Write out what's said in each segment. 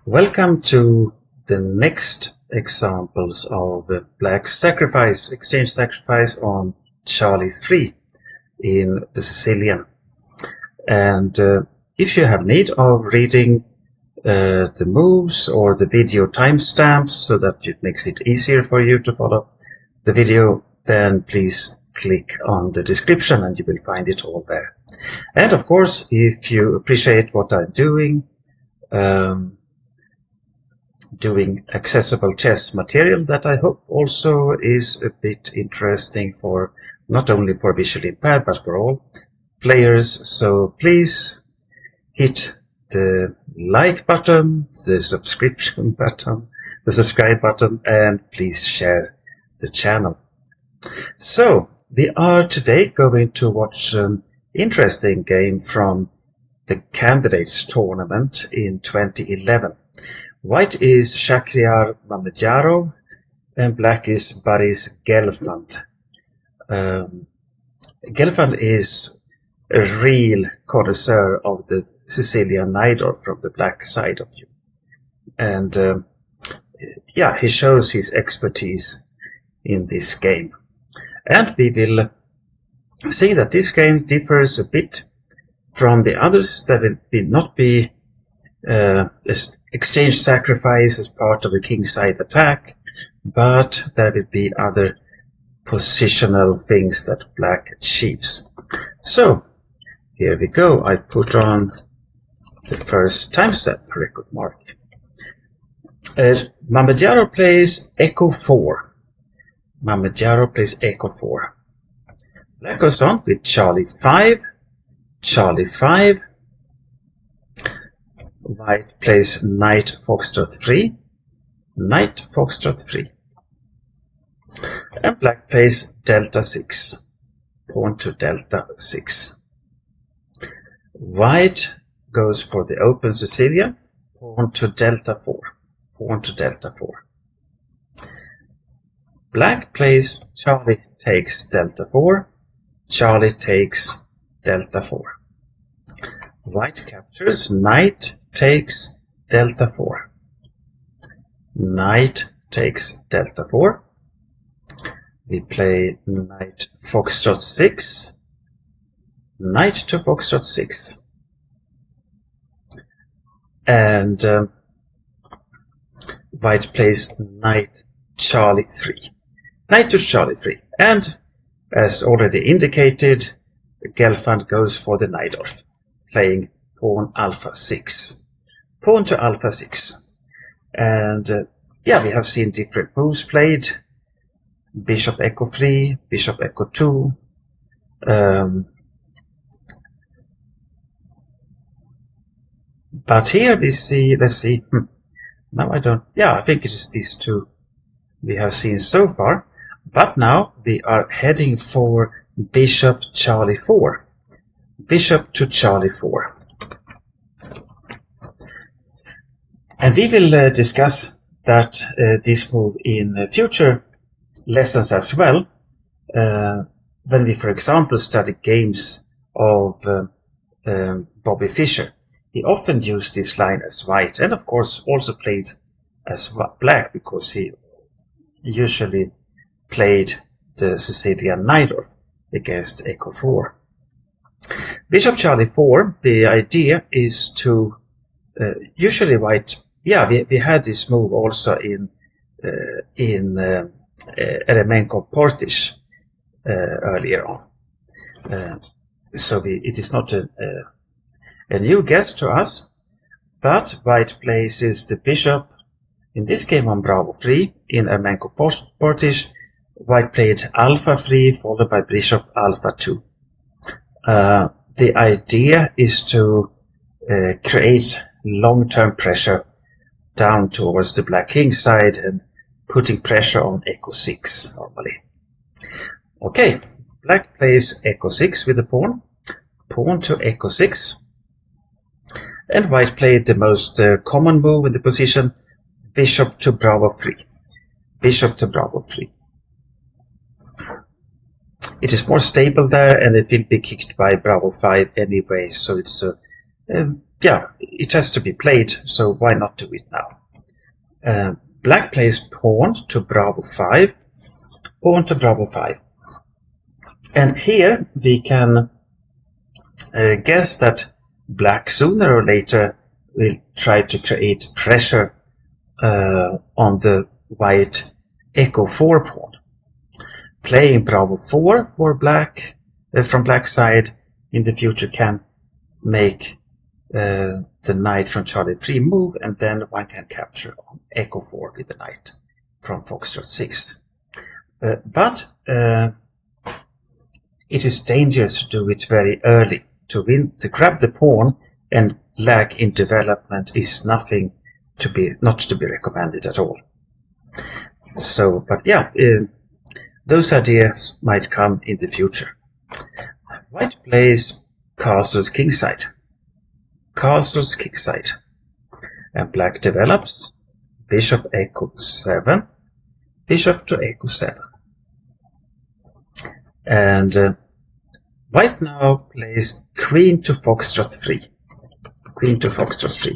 Welcome to the next examples of black sacrifice, exchange sacrifice on Charlie 3 in the Sicilian. And if you have need of reading the moves or the video timestamps so that it makes it easier for you to follow the video, then please click on the description and you will find it all there. And of course, if you appreciate what I'm doing accessible chess material that I hope also is a bit interesting for not only for visually impaired but for all players. So please hit the like button, the subscription button, the subscribe button, and please share the channel. So we are today going to watch an interesting game from the candidates tournament in 2011. White is Shakhriyar Mamedyarov and black is Boris Gelfand. Gelfand is a real connoisseur of the Sicilian Najdorf from the black side of you. And yeah, he shows his expertise in this game. And we will see that this game differs a bit from the others. There will not be exchange sacrifice as part of a kingside attack, but there will be other positional things that black achieves. So here we go. I put on the first time step record mark. Mamedyarov plays Echo 4. Mamedyarov plays Echo 4. Black goes on with Charlie 5, Charlie 5. White plays Knight Foxtrot 3, Knight Foxtrot 3. And black plays Delta 6, pawn to Delta 6. White goes for the open Sicilian, pawn to Delta 4, pawn to Delta 4. Black plays Charlie takes Delta 4, Charlie takes Delta 4. White captures, Knight takes Delta 4. Knight takes Delta 4. We play Knight Foxtrot 6. Knight to Foxtrot 6. And White plays Knight Charlie 3. Knight to Charlie 3. And as already indicated, Gelfand goes for the Najdorf, playing pawn alpha 6. Pawn to alpha 6. And yeah, we have seen different moves played. Bishop Echo 3, Bishop Echo 2. But here we see, let's see. Now I don't, yeah, I think it is these two we have seen so far. But now we are heading for Bishop Charlie 4. Bishop to Charlie 4. And we will discuss that this move in future lessons as well. When we, for example, study games of Bobby Fischer. He often used this line as white, and of course also played as black, because he usually played the Sicilian Najdorf against Echo 4. Bishop Charlie 4, the idea is to usually white, yeah, we had this move also in Eremenko Portish earlier on. So it is not a new guess to us, but white places the bishop in this game on Bravo 3 in Eremenko Portish. White played Alpha 3 followed by Bishop Alpha 2. The idea is to create long-term pressure down towards the black king side and putting pressure on Echo 6 normally. Okay, black plays Echo 6 with the pawn, pawn to Echo 6. And white played the most common move in the position, Bishop to Bravo 3. Bishop to Bravo 3. It is more stable there, and it will be kicked by Bravo 5 anyway, so it's a yeah, it has to be played, so why not do it now? Black plays pawn to Bravo 5, pawn to Bravo 5. And here we can guess that black sooner or later will try to create pressure on the white Echo 4 pawn. Playing Bravo 4 for black from black side in the future can make the knight from Charlie 3 move, and then one can capture on Echo 4 with the knight from Foxtrot 6. But it is dangerous to do it very early. To grab the pawn and lag in development is not to be recommended at all. So, but yeah, those ideas might come in the future. White plays castles kingside, castles kingside, and black develops bishop Echo 7, bishop to Echo 7, and white now plays queen to Foxtrot 3, queen to Foxtrot 3.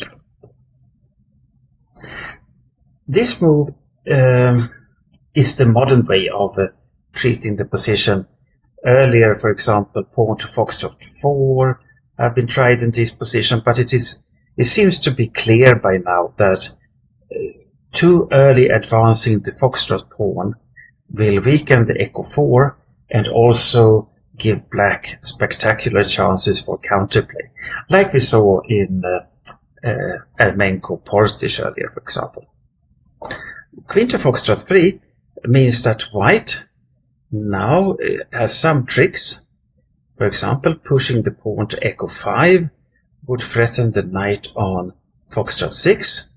This move is the modern way of treating the position. Earlier, for example, pawn to Foxtrot 4 have been tried in this position, but it seems to be clear by now that too early advancing the Foxtrot pawn will weaken the Echo 4 and also give black spectacular chances for counterplay, like we saw in Ermenko-Portish earlier, for example. Queen to Foxtrot 3 means that white now has some tricks. For example, pushing the pawn to Echo 5 would threaten the knight on Foxtrot 6,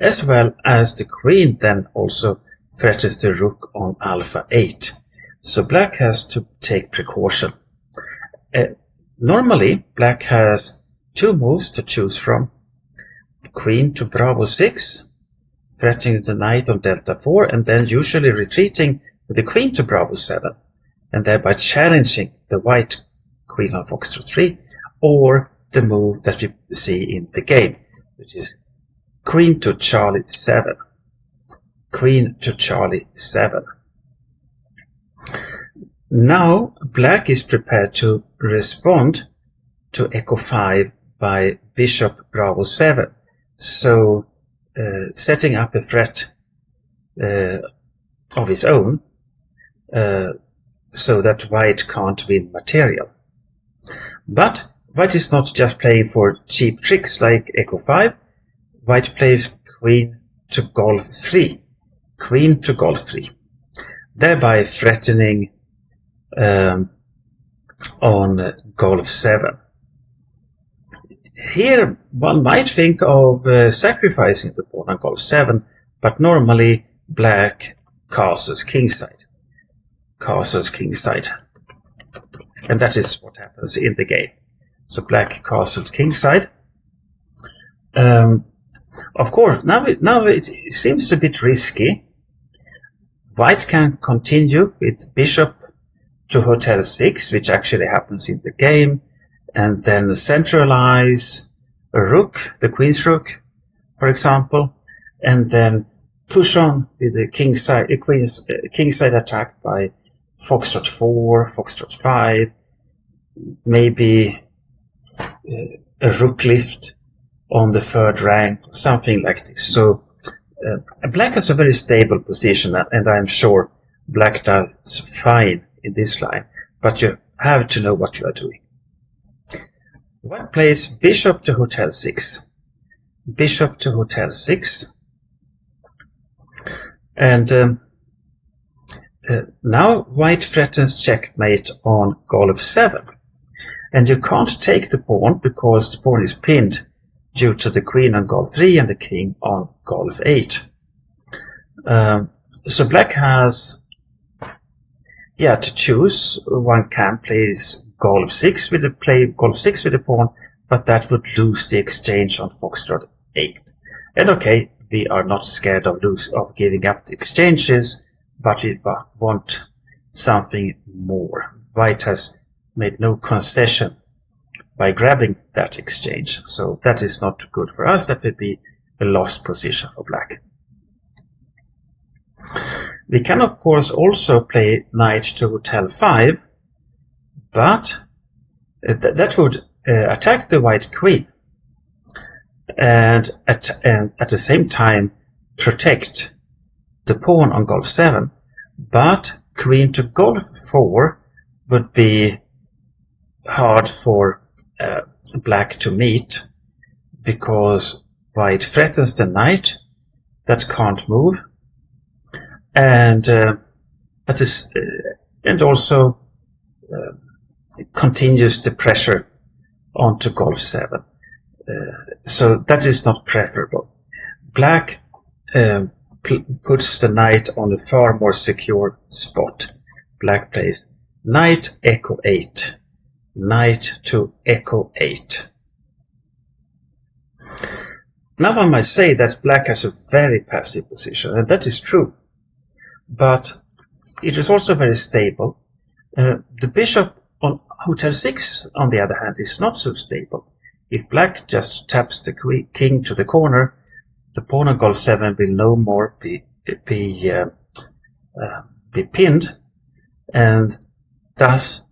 as well as the queen then also threatens the rook on Alpha 8. So black has to take precaution. Normally, black has two moves to choose from. Queen to Bravo 6, threatening the knight on Delta 4, and then usually retreating with the queen to Bravo 7, and thereby challenging the white queen on Foxtrot 3, or the move that we see in the game, which is queen to Charlie 7, queen to Charlie 7. Now black is prepared to respond to Echo 5 by bishop Bravo 7, so setting up a threat of his own, so that white can't win material. But white is not just playing for cheap tricks like Echo 5. White plays queen to Golf 3, queen to Golf 3, thereby threatening on Golf 7. Here one might think of sacrificing the pawn on Golf 7, but normally black castles kingside, and that is what happens in the game. So black castles kingside. Of course, now it seems a bit risky. White can continue with bishop to Hotel 6, which actually happens in the game, and then centralize a rook, the queen's rook, for example, and then push on with the kingside attack by Foxtrot 4, Foxtrot 5, maybe a rook lift on the third rank, something like this. So black has a very stable position, and I'm sure black does fine in this line, but you have to know what you are doing. White plays bishop to Hotel 6, bishop to Hotel 6, and now white threatens checkmate on Golf 7, and you can't take the pawn because the pawn is pinned due to the queen on Golf 3 and the king on Golf 8. So black has to choose. One can play Golf 6 with the pawn, but that would lose the exchange on Foxtrot 8. And okay, we are not scared of giving up the exchanges, but we want something more. White has made no concession by grabbing that exchange. So that is not good for us. That would be a lost position for black. We can of course also play knight to hotel 5, but that would attack the white queen and at the same time protect the pawn on golf 7. But queen to golf 4 would be hard for black to meet, because white threatens the knight that can't move, and also continues the pressure onto golf 7. So that is not preferable. Black puts the knight on a far more secure spot. Black plays knight echo 8, knight to echo 8. Now I might say that black has a very passive position, and that is true, but it is also very stable. The bishop on hotel 6, on the other hand, is not so stable. If black just taps the king to the corner, the pawn on golf 7 will no more be pinned, and thus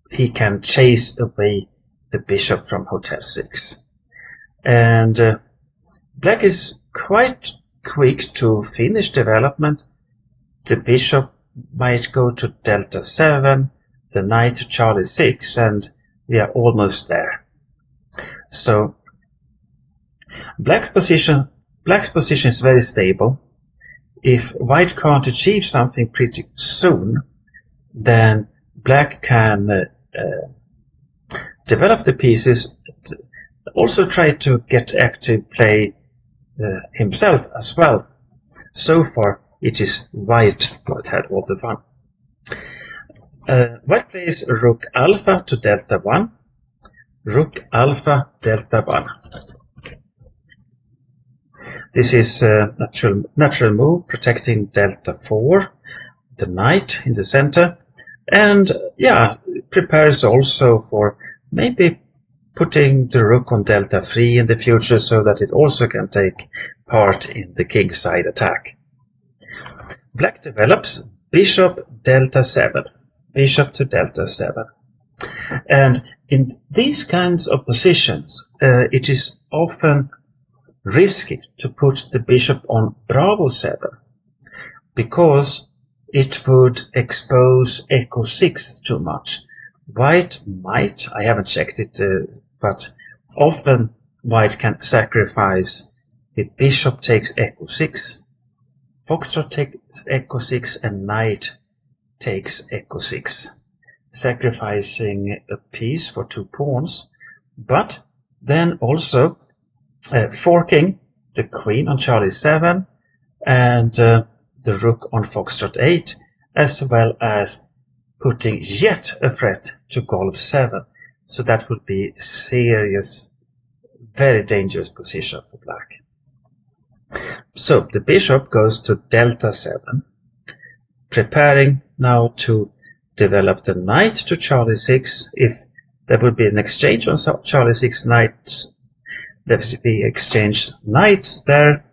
he can chase away the bishop from hotel 6. And black is quite quick to finish development. The bishop might go to delta 7, the knight to Charlie 6, and we are almost there. So black's position is very stable. If white can't achieve something pretty soon, then black can develop the pieces, also try to get active play himself as well. So far it is white that had all the fun. White plays rook alpha to delta 1, rook alpha delta 1. This is a natural move, protecting delta 4, the knight in the center, and prepares also for maybe putting the rook on delta 3 in the future, so that it also can take part in the king side attack. Black develops bishop delta 7, bishop to delta 7. And in these kinds of positions, it is often risky to put the bishop on bravo 7, because it would expose echo 6 too much. White might, I haven't checked it, but often white can sacrifice if bishop takes echo 6, foxtrot takes echo 6, and knight takes echo 6, sacrificing a piece for 2 pawns, but then also forking the queen on Charlie 7 and the rook on foxtrot 8, as well as putting yet a threat to golf 7. So that would be a serious, very dangerous position for black. So the bishop goes to delta 7, preparing now to develop the knight to Charlie 6. If there would be an exchange on Charlie 6 knight, there would be exchange knight there,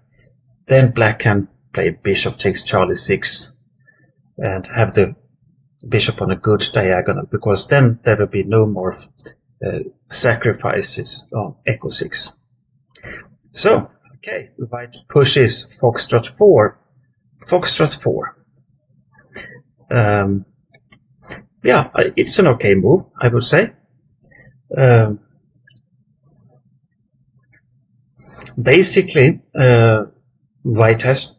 then black can play bishop takes Charlie 6 and have the bishop on a good diagonal, because then there will be no more sacrifices on echo 6. So, okay, white pushes foxtrot 4, foxtrot 4. It's an okay move, I would say. Basically, white has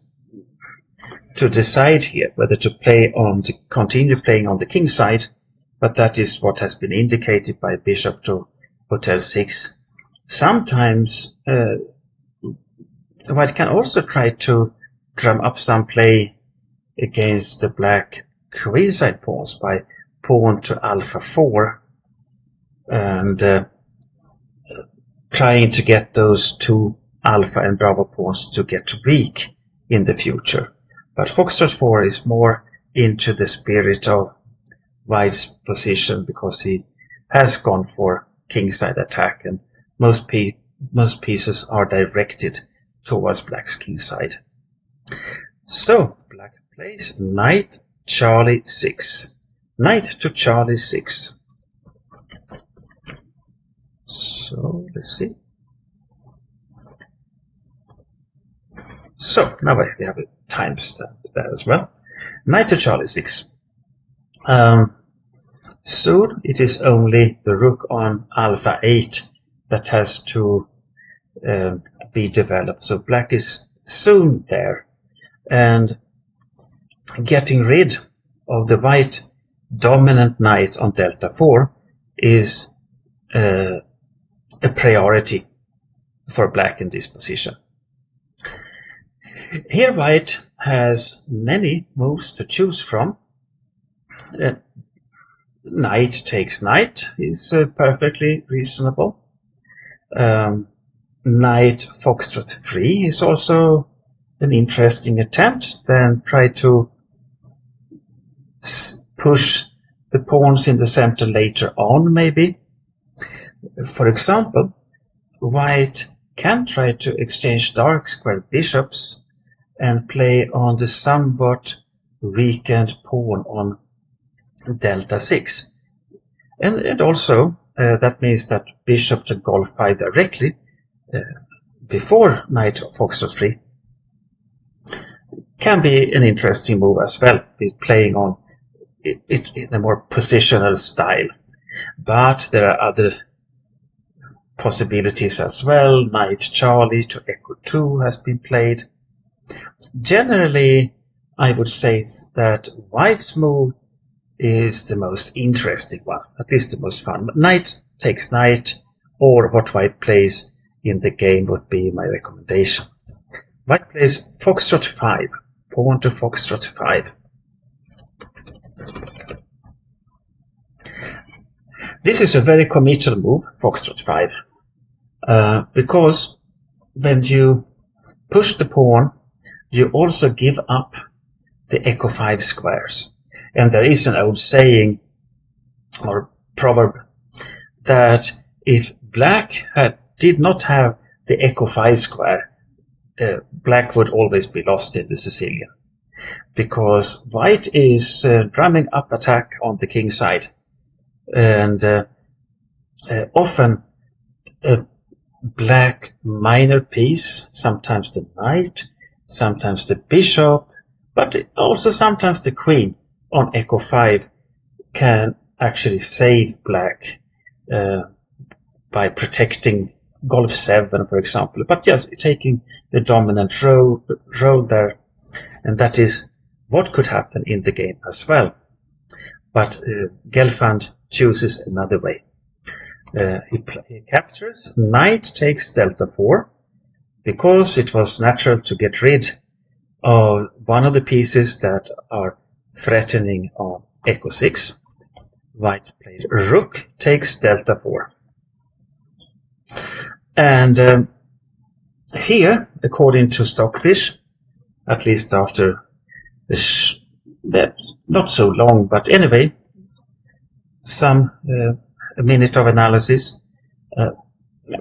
to decide here whether to continue playing on the king side, but that is what has been indicated by bishop to hotel 6. Sometimes white can also try to drum up some play against the black queenside pawns by pawn to alpha 4 and trying to get those 2 alpha and bravo pawns to get weak in the future. But foxtrot 4 is more into the spirit of white's position, because he has gone for kingside attack, and most pieces are directed towards black's kingside. So black plays knight Charlie 6. Knight to Charlie 6. So let's see. So now we have a timestamp there as well. Knight to Charlie 6. Soon it is only the rook on alpha 8 that has to be developed. So black is soon there, and getting rid of the white dominant knight on delta 4 is a priority for black in this position. Here white has many moves to choose from. Knight takes knight is perfectly reasonable. Knight foxtrot 3 is also an interesting attempt. Then try to push the pawns in the center later on, maybe. For example, white can try to exchange dark squared bishops and play on the somewhat weakened pawn on delta 6. And also that means that bishop to golf 5 directly before knight foxtrot 3 can be an interesting move as well, playing on it in a more positional style. But there are other possibilities as well. Knight Charlie to echo 2 has been played. Generally, I would say that white's move is the most interesting one, at least the most fun. But knight takes knight, or what white plays in the game would be my recommendation. White plays foxtrot 5, pawn to foxtrot 5. This is a very committal move, foxtrot 5, because when you push the pawn, you also give up the echo 5 squares. And there is an old saying or proverb that if black did not have the echo 5 square, black would always be lost in the Sicilian, because white is drumming up attack on the king side, and often a black minor piece, sometimes the knight, sometimes the bishop, but also sometimes the queen on echo 5 can actually save black by protecting golf 7, for example, but just taking the dominant role there, and that is what could happen in the game as well. But Gelfand chooses another way. He captures, knight takes delta 4, because it was natural to get rid of one of the pieces that are threatening on echo 6. White played rook takes delta 4. And here, according to Stockfish, at least after this, not so long, but anyway, a minute of analysis,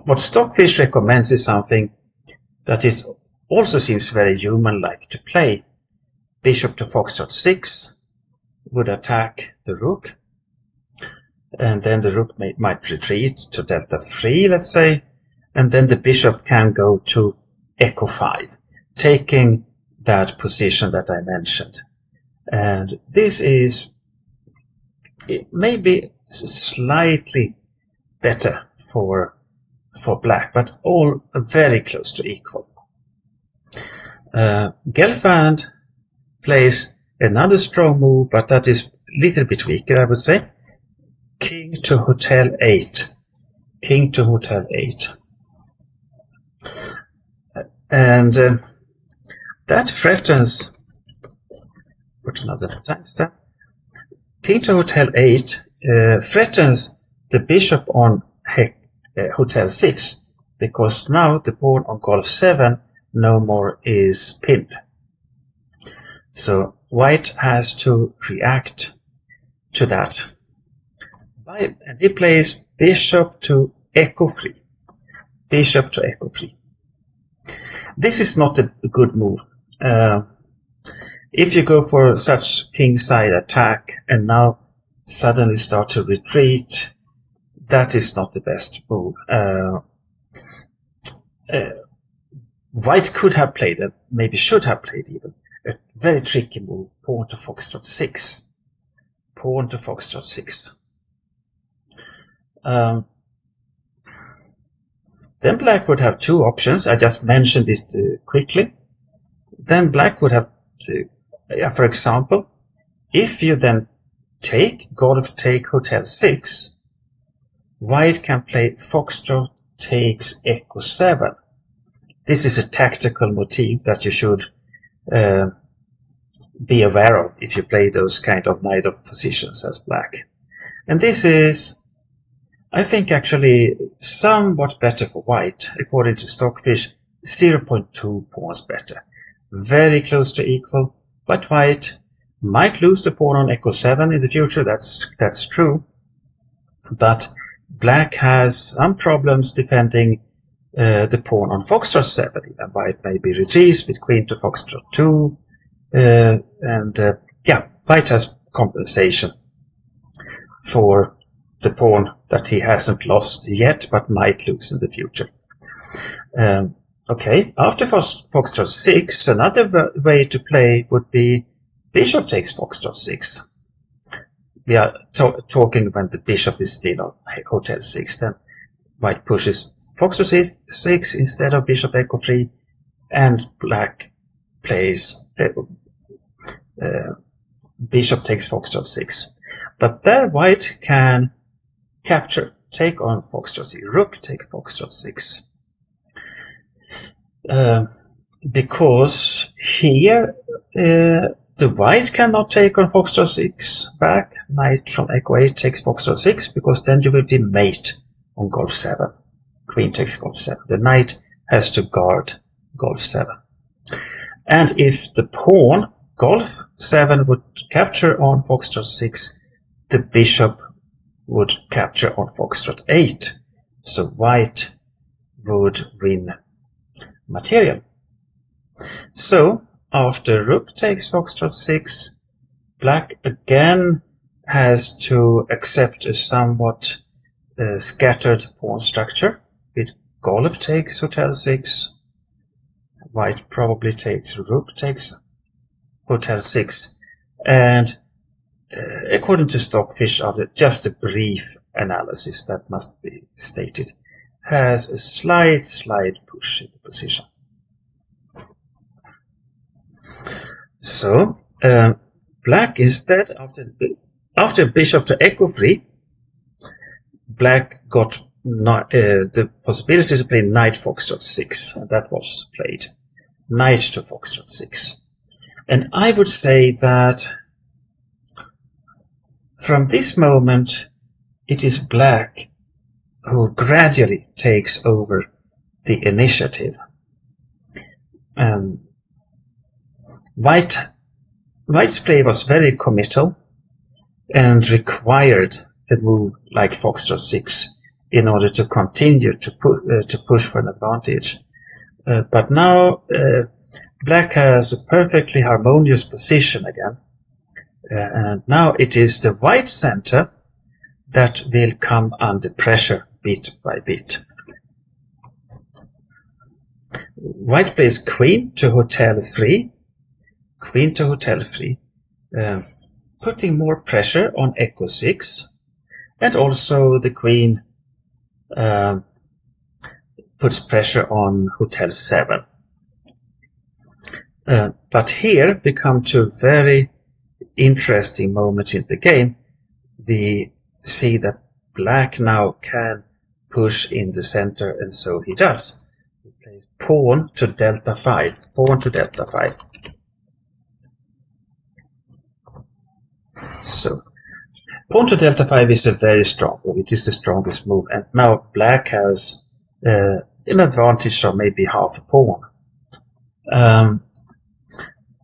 what Stockfish recommends is something that it also seems very human-like to play. Bishop to foxtrot 6 would attack the rook, and then the rook might retreat to delta 3, let's say, and then the bishop can go to echo 5, taking that position that I mentioned. And this is maybe slightly better for black, but all very close to equal. Gelfand plays another strong move, but that is a little bit weaker, I would say. King to hotel 8. King to hotel 8. And that threatens, put another timestamp. King to hotel 8 threatens the bishop on hotel 6, because now the pawn on golf 7 no more is pinned. So white has to react to that. And he plays bishop to Echo3. Bishop to Echo3. This is not a good move. If you go for such kingside attack and now suddenly start to retreat, that is not the best move. White could have played, and maybe should have played even, a very tricky move, pawn to foxtrot 6. Pawn to foxtrot 6. Then black would have two options. I just mentioned this quickly. Then black would have, for example, if you then take golf take hotel 6, white can play foxtrot takes echo 7. This is a tactical motif that you should be aware of if you play those kind of Najdorf positions as black. And this is, I think, actually somewhat better for white, according to Stockfish, 0.2 pawns better. Very close to equal, but white might lose the pawn on echo 7 in the future, that's true. But black has some problems defending the pawn on foxtrot 7. Even white maybe retreats with queen to foxtrot 2. White has compensation for the pawn that he hasn't lost yet, but might lose in the future. Okay, after foxtrot 6, another way to play would be bishop takes foxtrot 6. We are talking when the bishop is still on hotel 6. Then white pushes foxtrot 6 instead of bishop echo 3, and black plays bishop takes foxtrot 6. But there white can capture, take on foxtrot 6. Rook takes foxtrot 6. Because here the white cannot take on foxtrot 6 back. Knight from echo 8 takes foxtrot 6, because then you will be mate on golf 7. Queen takes golf 7. The knight has to guard golf 7. And if the pawn golf 7 would capture on foxtrot 6, the bishop would capture on foxtrot 8. So white would win material. So after rook takes foxtrot 6, black again has to accept a somewhat scattered pawn structure with golf takes hotel 6. White probably takes rook takes hotel 6, and according to Stockfish, after just a brief analysis that must be stated, has a slight push in the position. So black instead, after bishop to echo 3, black got the possibility to play knight foxtrot 6, and that was played. Knight to foxtrot 6. And I would say that from this moment it is black who gradually takes over the initiative. White's play was very committal and required a move like foxtrot 6 in order to continue to push for an advantage. But now black has a perfectly harmonious position again. And now it is the white center that will come under pressure bit by bit. White plays queen to hotel 3. Queen to hotel 3. Putting more pressure on echo 6. And also the queen puts pressure on hotel 7. But here we come to a very interesting moment in the game. We see that black now can push in the center, and so he does. He plays pawn to delta 5. Pawn to delta 5. So pawn to delta 5 is a very strong move. It is the strongest move, and now black has an advantage of maybe half a pawn.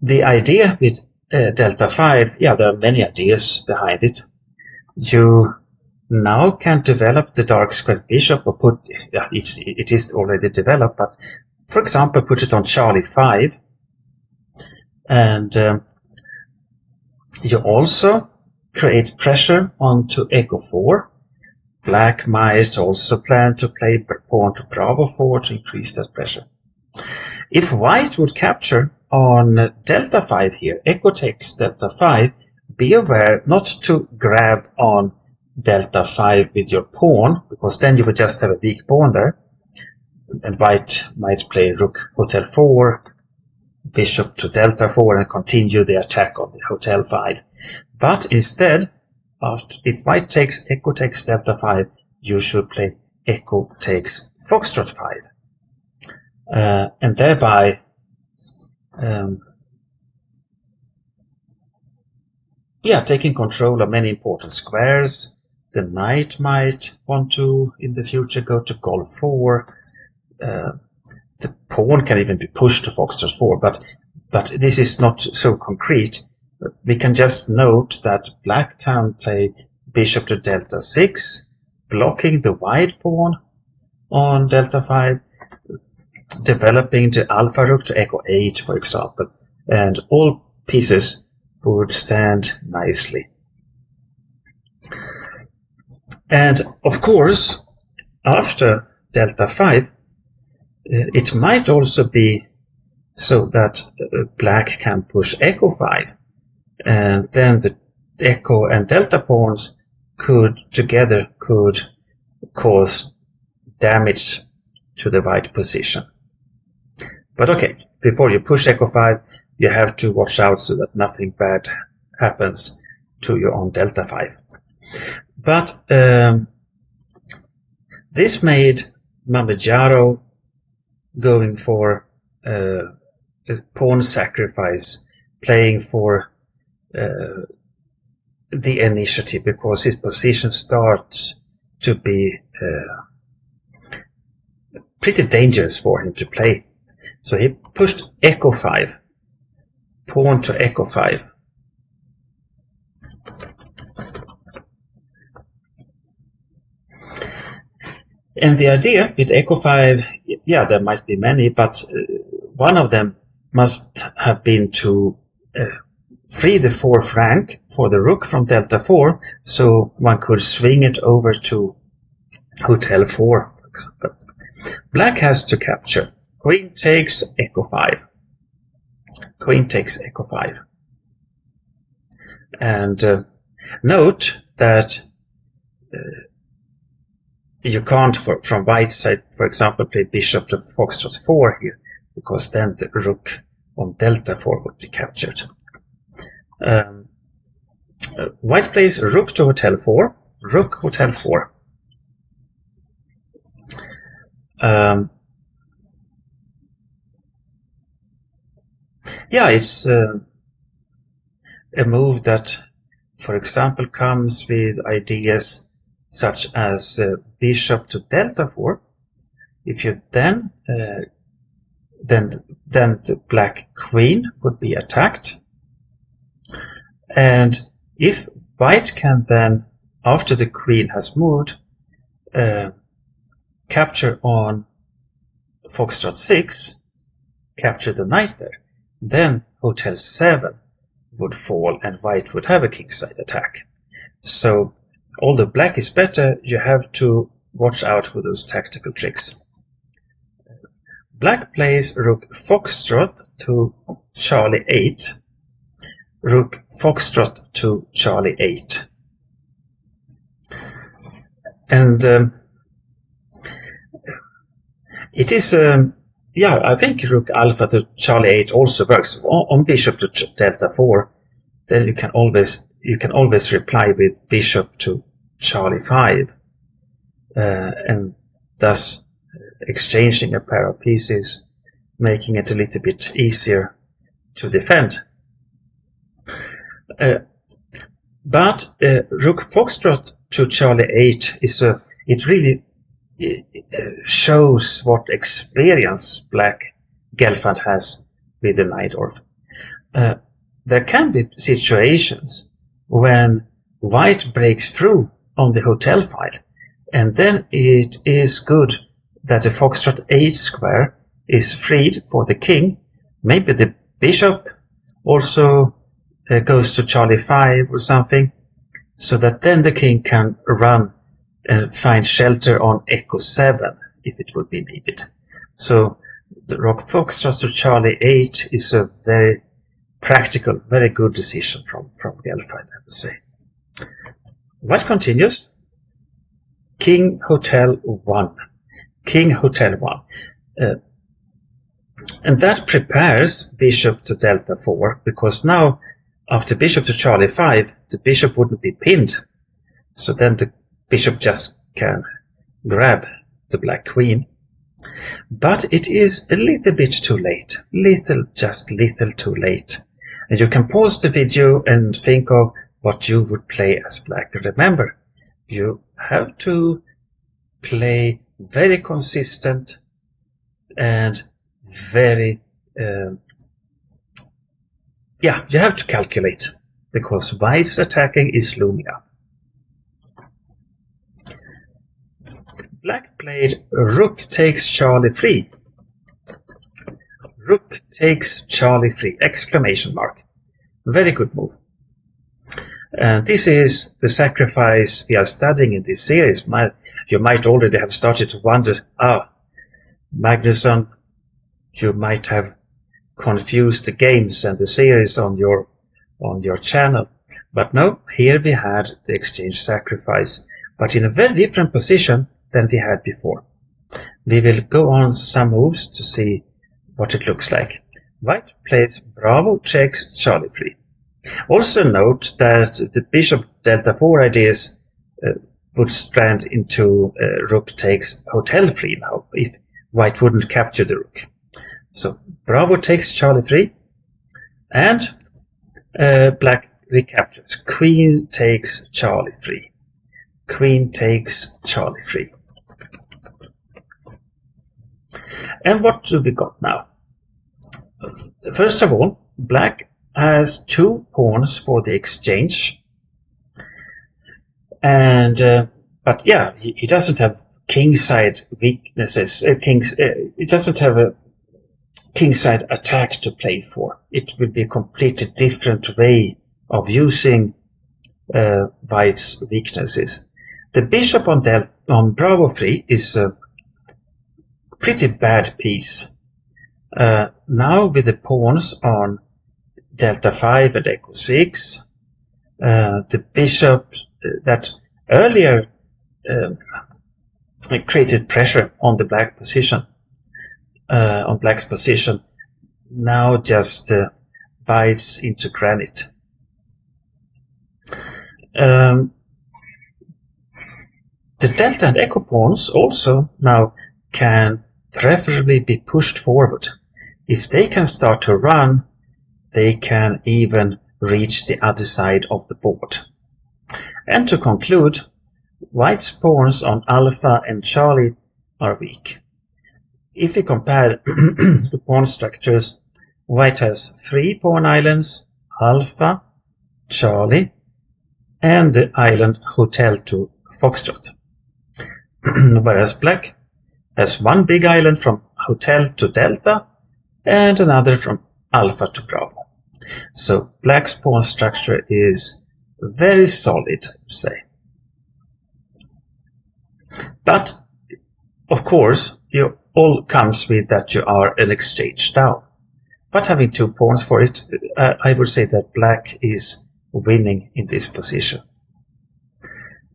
The idea with delta 5, there are many ideas behind it. You now can develop the dark squared bishop, or put, it is already developed, but for example put it on Charlie 5, and you also create pressure onto Echo 4. Black might also plan to play pawn to Bravo 4 to increase that pressure. If white would capture on Delta 5 here, Echo takes Delta 5, be aware not to grab on Delta 5 with your pawn, because then you would just have a weak pawn there. And white might play Rook Hotel 4, Bishop to Delta 4, and continue the attack of the Hotel 5. But instead, if white takes Echo takes Delta 5, you should play Echo takes Foxtrot 5. And thereby taking control of many important squares. The knight might want to, in the future, go to Golf 4. The pawn can even be pushed to Foxtrot 4, but this is not so concrete. We can just note that black can play Bishop to Delta 6, blocking the white pawn on Delta 5, developing the Alpha Rook to Echo 8, for example, and all pieces would stand nicely. And of course, after Delta 5, it might also be so that black can push Echo 5, and then the Echo and Delta pawns together could cause damage to the white position. But okay, before you push Echo 5, you have to watch out so that nothing bad happens to you on Delta 5. But this made Mamedyarov going for a pawn sacrifice, playing for the initiative, because his position starts to be pretty dangerous for him to play. So he pushed Echo 5, pawn to Echo 5. And the idea with Echo 5, there might be many, but one of them must have been to free the 4th rank for the rook from Delta 4, so one could swing it over to Hotel 4, for example. Black has to capture. Queen takes Echo 5. Queen takes Echo 5. And note that you can't, from white side, for example, play Bishop to Foxtrot 4 here, because then the rook on Delta 4 would be captured. White plays Rook to Hotel 4, Rook Hotel 4. It's a move that, for example, comes with ideas such as Bishop to Delta 4. If you then the black queen would be attacked, and if white can then, after the queen has moved, capture on Foxtrot 6, capture the knight there, then Hotel 7 would fall and white would have a kingside attack. So although black is better, you have to watch out for those tactical tricks. Black plays Rook Foxtrot to Charlie 8, Rook Foxtrot to Charlie 8. And it is, I think Rook Alpha to Charlie 8 also works. On Bishop to Delta 4, then you can always reply with Bishop to Charlie 5, and thus exchanging a pair of pieces, making it a little bit easier to defend. But Rook Foxtrot to Charlie 8 it really shows what experience Black Gelfand has with the Najdorf. There can be situations when white breaks through on the hotel file, and then it is good that the foxtrot H square is freed for the king. Maybe the bishop also goes to Charlie 5 or something, so that then the king can run and find shelter on Echo 7 if it would be needed. So the rook foxtrot to Charlie 8 is a very practical, very good decision from Gelfand, I would say. White continues. King Hotel 1. King Hotel 1. And that prepares bishop to Delta 4, because now after bishop to Charlie 5, the bishop wouldn't be pinned. So then the bishop just can grab the black queen. But it is a little bit too late. Just little too late. And you can pause the video and think of what you would play as black. Remember, you have to play very consistent and very you have to calculate, because white's attacking is looming up. Black played rook takes Charlie 3. Rook takes Charlie 3! Exclamation mark. Very good move. And this is the sacrifice we are studying in this series. You might already have started to wonder, Magnusson, you might have confused the games and the series on your channel. But no, here we had the exchange sacrifice, but in a very different position than we had before. We will go on some moves to see what it looks like. White plays Bravo checks Charlie 3. Also note that the bishop Delta 4 ideas would strand into rook takes Hotel 3 now, if white wouldn't capture the rook. So Bravo takes Charlie 3, and black recaptures. Queen takes Charlie 3. Queen takes Charlie 3. And what do we got now? First of all, black has 2 pawns for the exchange, and but yeah, he doesn't have kingside weaknesses. He doesn't have a kingside attack to play for. It will be a completely different way of using white's weaknesses. The bishop on Bravo 3 is a pretty bad piece. Now with the pawns on Delta 5 and Echo 6, the bishop that earlier created pressure on the black position, on black's position, now just bites into granite. The Delta and Echo pawns also now can preferably be pushed forward. If they can start to run, they can even reach the other side of the board. And to conclude, white's pawns on Alpha and Charlie are weak. If we compare the pawn structures, white has 3 pawn islands, Alpha, Charlie, and the island Hotel to Foxtrot. Whereas black has 1 big island from Hotel to Delta and another from Alpha to Bravo. So black's pawn structure is very solid, I would say. But of course, you all comes with that you are an exchange down. But having 2 pawns for it, I would say that black is winning in this position.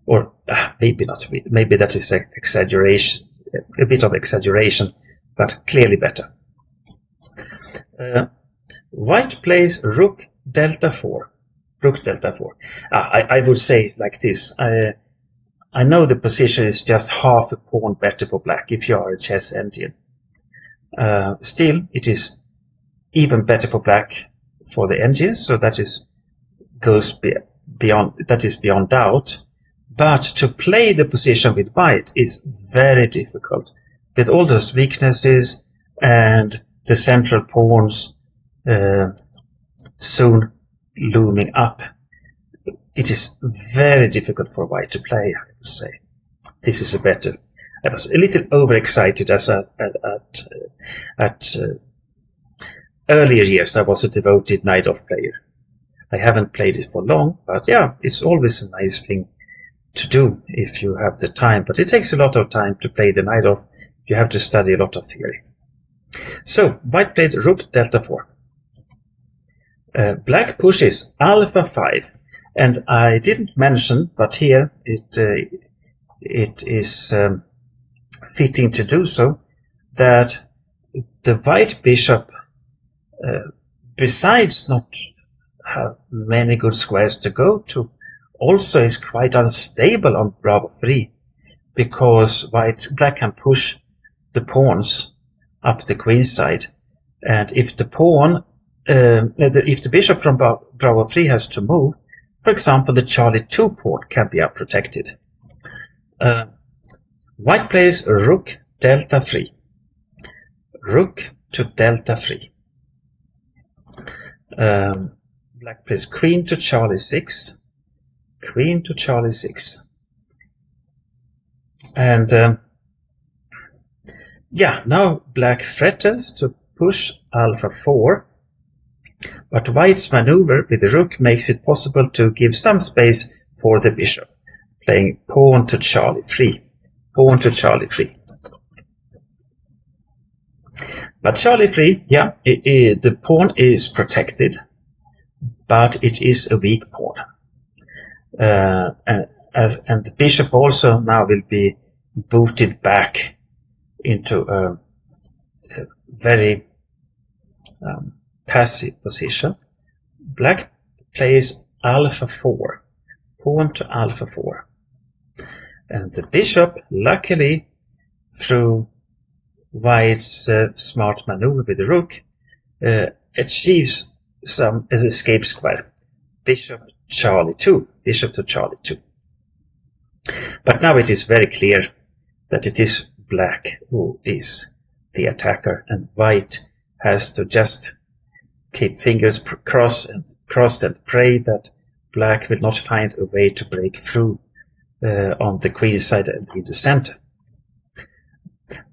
Or maybe not. Maybe that is exaggeration, a bit of exaggeration, but clearly better. White plays Rook Delta 4. Rook Delta 4. I would say like this. I know the position is just half a pawn better for black if you are a chess engine. Still, it is even better for black for the engines, so that is beyond doubt. But to play the position with white is very difficult, with all those weaknesses and the central pawns soon looming up. it is very difficult for white to play, I would say. This is a better. I was a little overexcited as at earlier years. I was a devoted Najdorf player. I haven't played it for long, but yeah, it's always a nice thing to do if you have the time. But it takes a lot of time to play the Najdorf. You have to study a lot of theory. So white played rook delta 4. Black pushes alpha 5, and I didn't mention, but here it is fitting to do so, that the white bishop, besides not have many good squares to go to, also is quite unstable on bravo 3, because black can push the pawns up the queen side, and if the pawn, if the bishop from bravo 3 has to move, for example, the Charlie 2 pawn can be unprotected. White plays rook delta 3. Rook to delta 3. Black plays queen to Charlie 6. Queen to Charlie 6. And yeah, now black threatens to push alpha 4. But white's maneuver with the rook makes it possible to give some space for the bishop, playing pawn to Charlie 3. Pawn to Charlie 3. But Charlie 3, yeah, the pawn is protected, but it is a weak pawn. And the bishop also now will be booted back into a very passive position. Black plays alpha 4, pawn to alpha 4. And the bishop, luckily, through white's smart maneuver with the rook, achieves some escape square. Bishop Charlie 2, bishop to Charlie 2. But now it is very clear that it is black who is the attacker, and white has to just keep fingers crossed and pray that black will not find a way to break through on the queen side and in the center.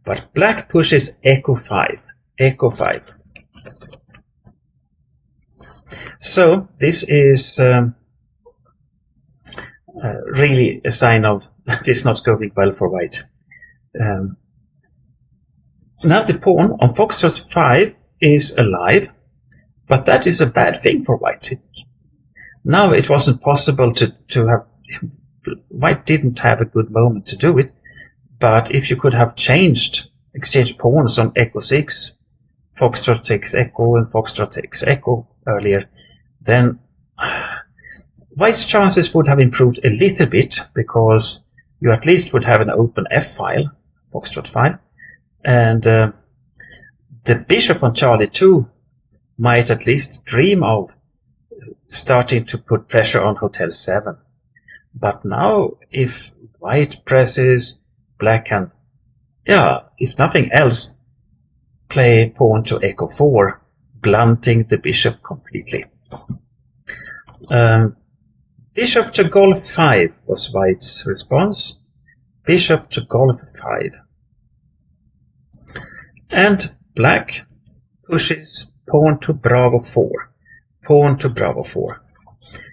But black pushes echo 5. Echo 5. So this is really a sign of this not going well for white. Now the pawn on foxtrot 5 is alive, but that is a bad thing for white. Now it wasn't possible to have. White didn't have a good moment to do it, but if you could have exchanged pawns on echo 6, foxtrot takes echo and foxtrot takes echo earlier, then white's chances would have improved a little bit, because you at least would have an open f file, foxtrot 5, and the bishop on Charlie 2 might at least dream of starting to put pressure on hotel 7. But now, if white presses, black can, if nothing else, play pawn to echo 4, blunting the bishop completely. Bishop to golf 5 was white's response. Bishop to golf 5. And black pushes pawn to bravo 4. Pawn to bravo 4.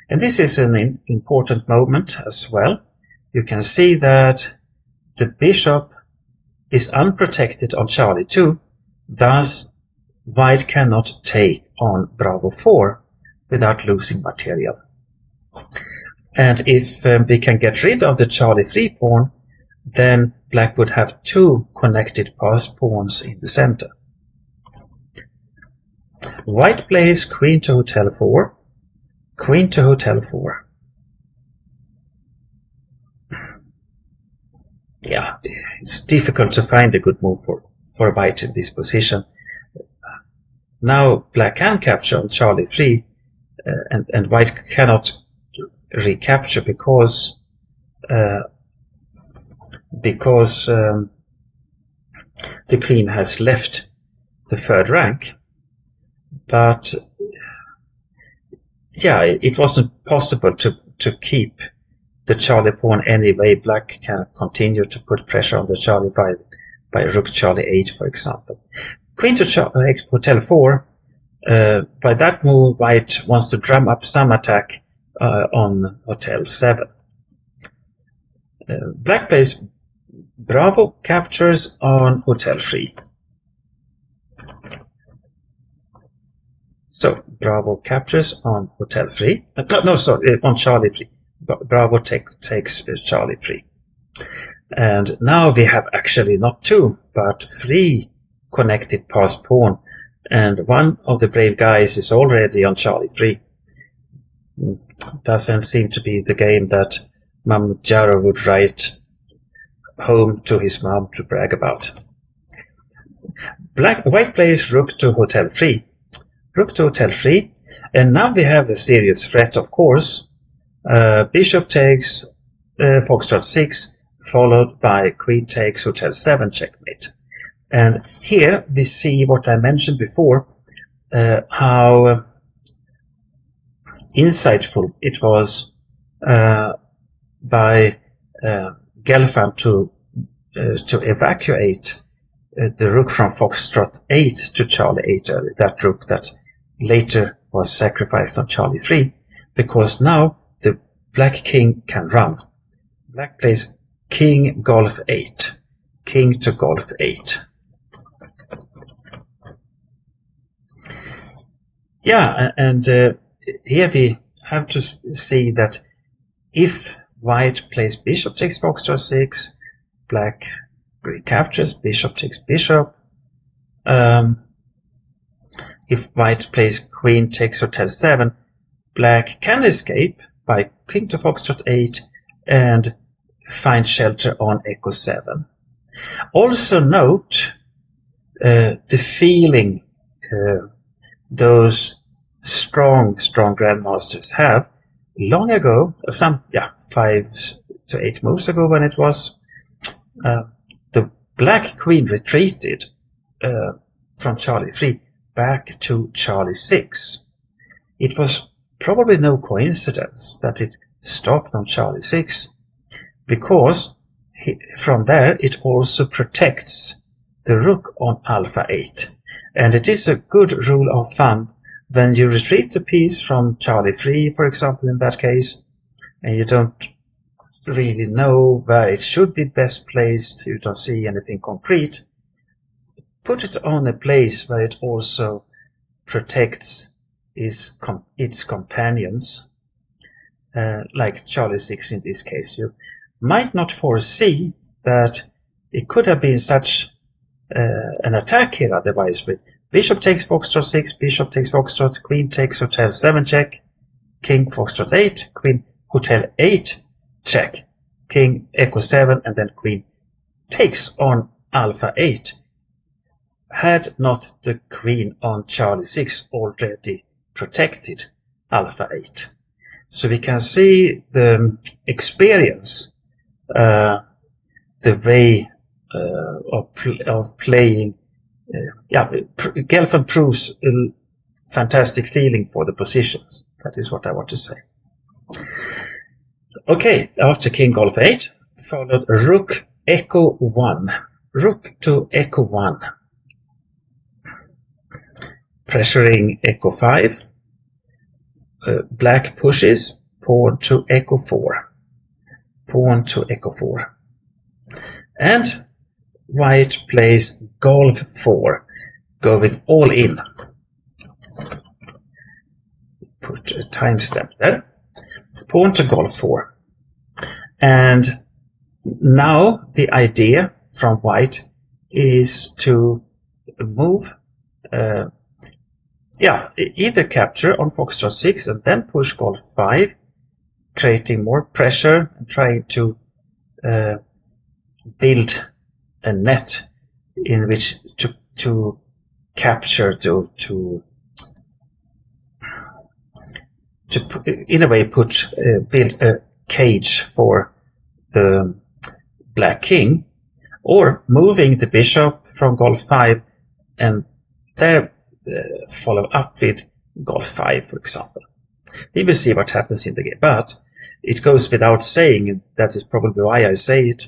And this is an important moment as well. You can see that the bishop is unprotected on Charlie 2, thus white cannot take on bravo 4 without losing material. And if we can get rid of the Charlie 3 pawn, then black would have 2 connected pass pawns in the center. White plays queen to hotel 4. Queen to hotel 4. Yeah, it's difficult to find a good move for white in this position. Now black can capture on Charlie 3, and white cannot recapture because the queen has left the third rank. But yeah, it wasn't possible to to keep the Charlie pawn anyway. Black can continue to put pressure on the Charlie by rook Charlie 8, for example. Queen to hotel 4. By that move, white wants to drum up some attack on hotel 7. Black plays Bravo, captures on hotel 3. So Bravo captures on hotel 3. On Charlie 3. Bravo takes Charlie 3. And now we have actually not 2, but 3 connected passed pawn. And one of the brave guys is already on Charlie 3. Doesn't seem to be the game that Mamedyarov would write home to his mom to brag about. White plays rook to hotel 3. Rook to hotel 3. And now we have a serious threat, of course. Bishop takes foxtrot 6, followed by queen takes hotel 7 checkmate. And here we see what I mentioned before, how insightful it was by Gelfand to evacuate the rook from foxtrot 8 to Charlie 8 early, that rook that later was sacrificed on Charlie 3, because now the black king can run. Black plays king golf 8, king to golf 8. Yeah, and here we have to see that if white plays bishop takes foxtrot 6, black recaptures, bishop takes bishop. If white plays queen takes hotel 7, black can escape by king to foxtrot 8 and find shelter on echo 7. Also note the feeling those strong grandmasters have. Long ago, 5 to 8 moves ago when it was, the black queen retreated from Charlie 3 back to Charlie 6. It was probably no coincidence that it stopped on Charlie 6, because from there it also protects the rook on alpha 8. And it is a good rule of thumb when you retreat a piece from Charlie 3, for example, in that case, and you don't really know where it should be best placed, you don't see anything concrete, put it on a place where it also protects its companions, like Charlie 6 in this case. You might not foresee that it could have been such an attack here otherwise, with bishop takes foxtrot 6, bishop takes foxtrot, queen takes hotel 7 check, king foxtrot 8, queen hotel 8 check, king echo 7, and then queen takes on alpha 8. Had not the queen on Charlie 6 already protected alpha 8. So we can see the experience, the way of playing. Gelfand proves a fantastic feeling for the positions. That is what I want to say. Okay, after king golf 8, followed rook echo 1. Rook to echo 1. Pressuring echo 5. Black pushes pawn to echo 4. Pawn to echo 4. And white plays golf 4, going all in. Put a timestamp there. Pawn to golf 4. And now the idea from white is to move, either capture on foxtrot 6 and then push golf 5, creating more pressure and trying to build a net in which to capture, to in a way build a cage for the black king, or moving the bishop from golf 5 and there follow up with golf 5, for example. We will see what happens in the game, but it goes without saying, and that is probably why I say it,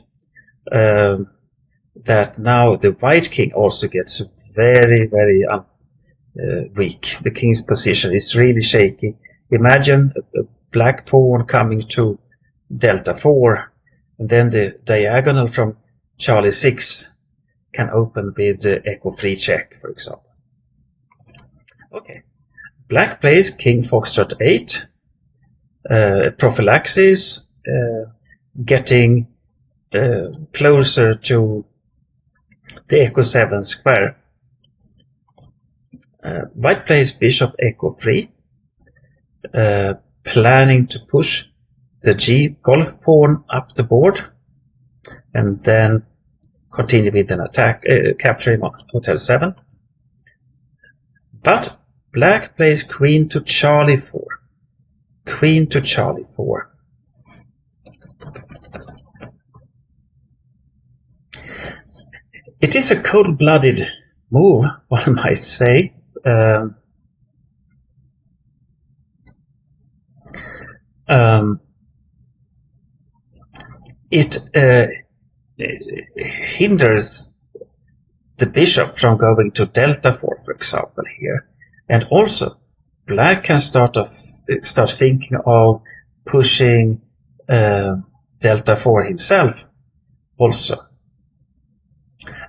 that now the white king also gets very, very weak. The king's position is really shaky. Imagine a black pawn coming to delta 4, and then the diagonal from Charlie 6 can open with echo 3 check, for example. Okay, black plays King Foxtrot 8, prophylaxis, getting closer to the echo 7 square. White plays Bishop echo 3, planning to push the G golf pawn up the board, and then continue with an attack, capturing Hotel 7. But black plays Queen to Charlie 4. Queen to Charlie 4. It is a cold-blooded move, one might say. It hinders the bishop from going to delta 4, for example, here. And also, black can start thinking of pushing delta 4 himself also.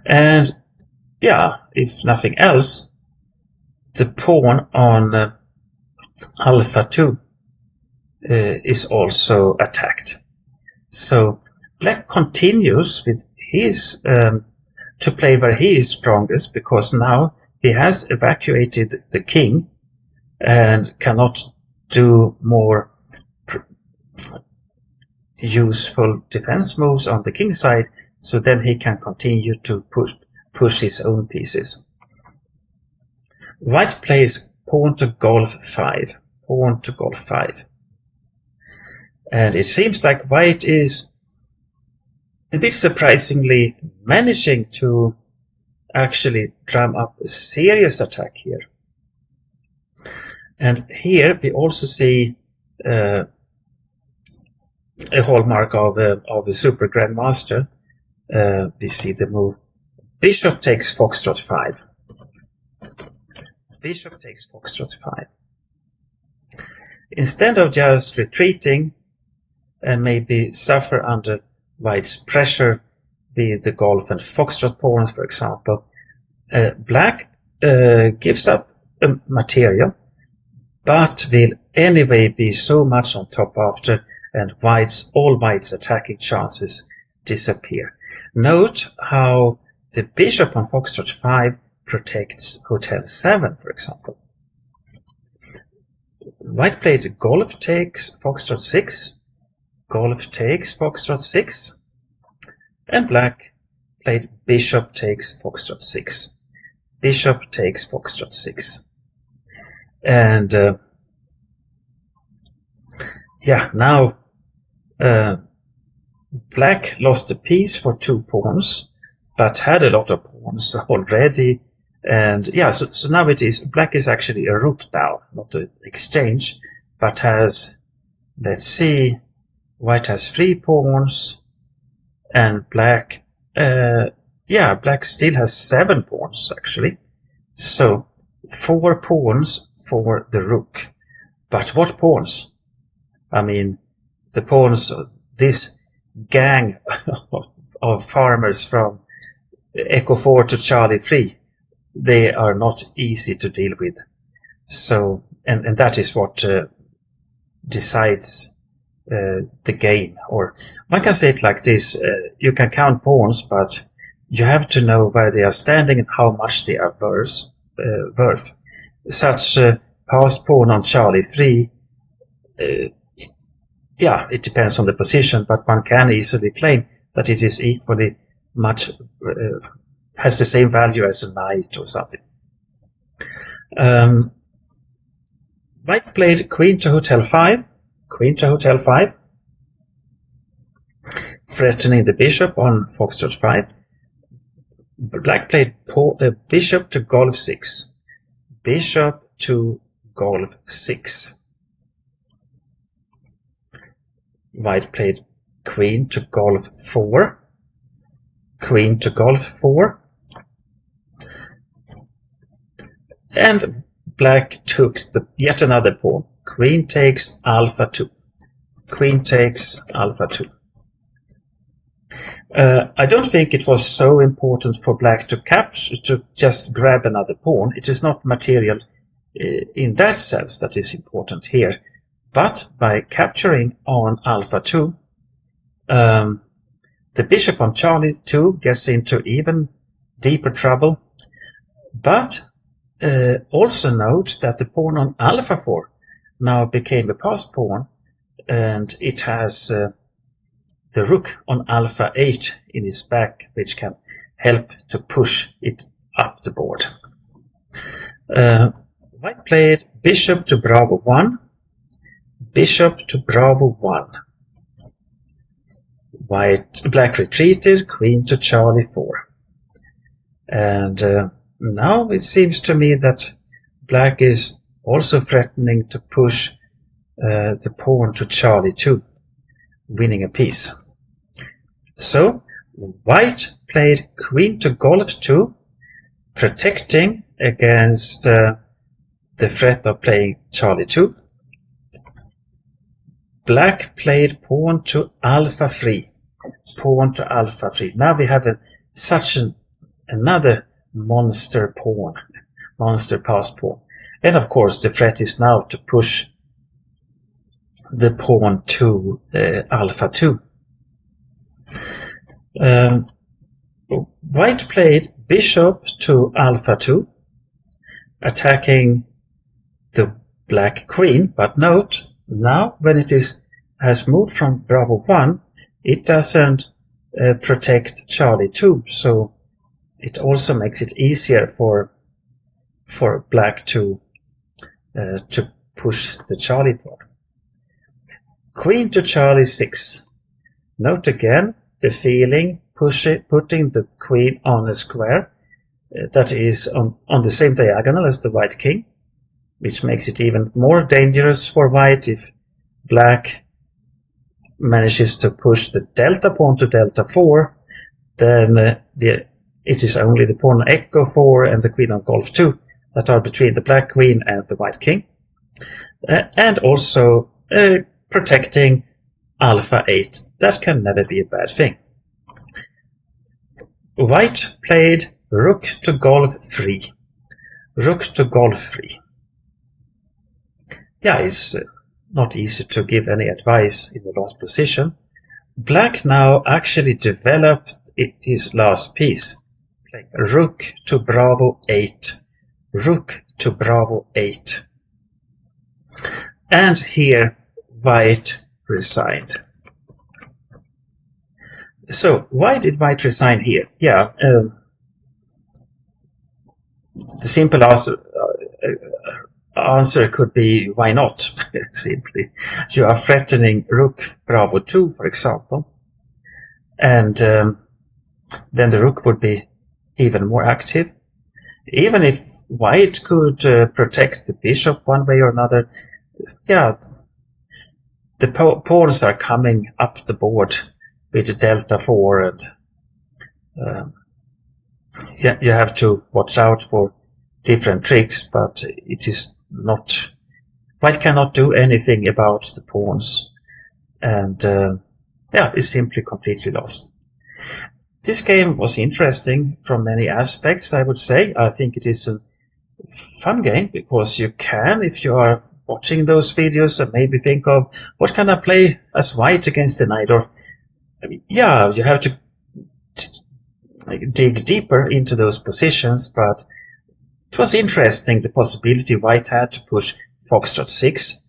And yeah, if nothing else, the pawn on alpha 2 is also attacked. So black continues with his to play where he is strongest, because now he has evacuated the king and cannot do more useful defense moves on the king side, so then he can continue to push his own pieces. White plays pawn to golf 5, pawn to golf 5. And it seems like white is a bit surprisingly managing to actually drum up a serious attack here. And here we also see a hallmark of a super grandmaster. We see the move Bishop takes Foxtrot 5. Bishop takes Foxtrot 5. Instead of just retreating and maybe suffer under white's pressure with the golf and foxtrot pawns, for example, black gives up material, but will anyway be so much on top after, and all white's attacking chances disappear. Note how the bishop on foxtrot 5 protects Hotel 7, for example. White played golf takes Foxtrot 6, golf takes Foxtrot 6, and black played Bishop takes Foxtrot 6, Bishop takes Foxtrot 6. And yeah, now black lost a piece for 2 pawns, but had a lot of pawns already. And yeah, so now it is, black is actually a rook down, not an exchange, but has, let's see, white has 3 pawns, and black, black still has 7 pawns actually. So 4 pawns for the rook. But what pawns? I mean, the pawns of this gang of farmers from Echo 4 to Charlie 3, they are not easy to deal with. So, and that is what decides the game. Or one can say it like this, you can count pawns, but you have to know where they are standing and how much they are worth. Such passed pawn on Charlie 3, yeah, it depends on the position, but one can easily claim that it is equally much, has the same value as a knight or something. White played Queen to Hotel 5, Queen to Hotel 5, threatening the bishop on Foxtrot 5. Black played Bishop to Golf 6, Bishop to Golf 6. white played queen to golf 4, queen to golf 4, and black took yet another pawn. Queen takes alpha 2. Queen takes alpha 2. I don't think it was so important for black to just grab another pawn. It is not material in that sense that is important here. But by capturing on alpha 2, the bishop on Charlie 2 gets into even deeper trouble. But also note that the pawn on alpha 4 now became a passed pawn, and it has the rook on alpha 8 in its back, which can help to push it up the board. White played bishop to bravo 1, bishop to bravo 1. Black retreated, queen to Charlie 4. And now it seems to me that black is also threatening to push the pawn to Charlie 2, winning a piece. So white played queen to golf 2, protecting against the threat of playing Charlie 2. Black played pawn to alpha 3, pawn to alpha 3. Now we have another monster pawn, monster passed pawn. And of course the threat is now to push the pawn to alpha 2. White played bishop to alpha 2, attacking the black queen, but note, now when it has moved from bravo 1, it doesn't protect Charlie 2, so it also makes it easier for black to push the Charlie pawn. Queen to Charlie 6. Note again the feeling putting the queen on a square that is on the same diagonal as the white king, which makes it even more dangerous for white if black manages to push the delta pawn to delta 4. Then it is only the pawn on echo 4 and the queen on golf 2 that are between the black queen and the white king, and also protecting alpha 8. That can never be a bad thing. White played rook to golf 3. Rook to golf 3. Yeah, it's not easy to give any advice in the last position. Black now actually developed his last piece. Playing rook to bravo 8. Rook to bravo 8. And here white resigned. So why did white resign here? Yeah, the simple answer could be why not. Simply, you are threatening rook bravo 2, for example, and then the rook would be even more active. Even if white could protect the bishop one way or another, yeah, the pawns are coming up the board with the delta 4, and yeah, you have to watch out for different tricks, but it is not, white cannot do anything about the pawns, and yeah, it's simply completely lost. This game was interesting from many aspects, I would say. I think it is a fun game because you can, if you are watching those videos, and maybe think of what can I play as white against the Najdorf. I mean, yeah, you have to dig deeper into those positions, but it was interesting the possibility white had to push Foxtrot 6.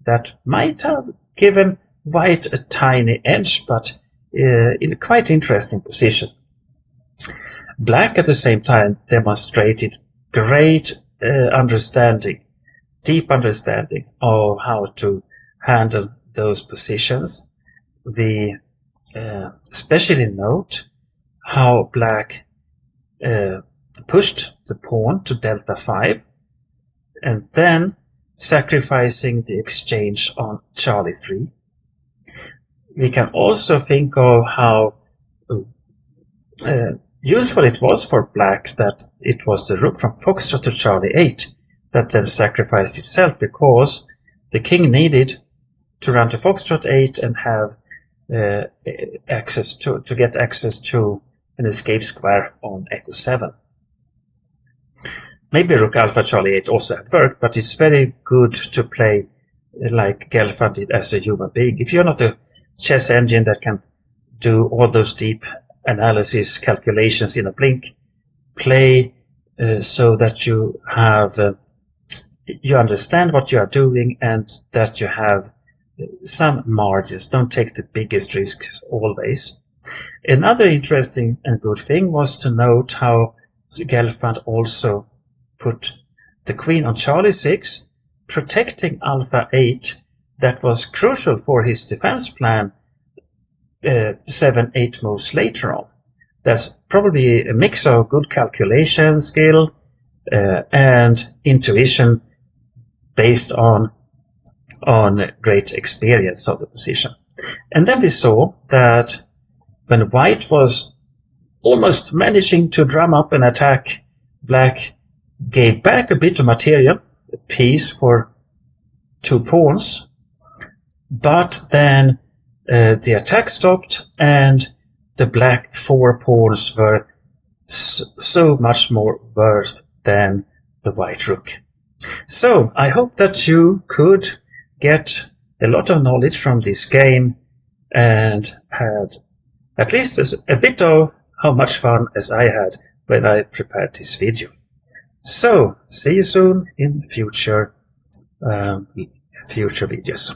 That might have given white a tiny edge, but in a quite interesting position. Black at the same time demonstrated great understanding, deep understanding of how to handle those positions. We especially note how black pushed the pawn to delta 5 and then sacrificing the exchange on Charlie 3. we can also think of how useful it was for black that it was the rook from Foxtrot to Charlie 8 that then sacrificed itself, because the king needed to run to Foxtrot 8 and have access to get access to an escape square on Echo 7. Maybe Rook Alpha Charlie 8 also had worked, but it's very good to play like Gelfand did as a human being. If you're not a chess engine that can do all those deep analysis calculations in a blink, play so that you have you understand what you are doing and that you have some margins. Don't take the biggest risks always. Another interesting and good thing was to note how Gelfand also put the queen on Charlie 6, protecting Alpha 8. That was crucial for his defense plan 7-8 moves later on. That's probably a mix of good calculation skill and intuition based on great experience of the position. And then we saw that when white was almost managing to drum up an attack, black gave back a bit of material, a piece for 2 pawns, but then the attack stopped and the black 4 pawns were so much more worth than the white rook. So I hope that you could get a lot of knowledge from this game and had at least a bit of how much fun as I had when I prepared this video. So see you soon in future videos.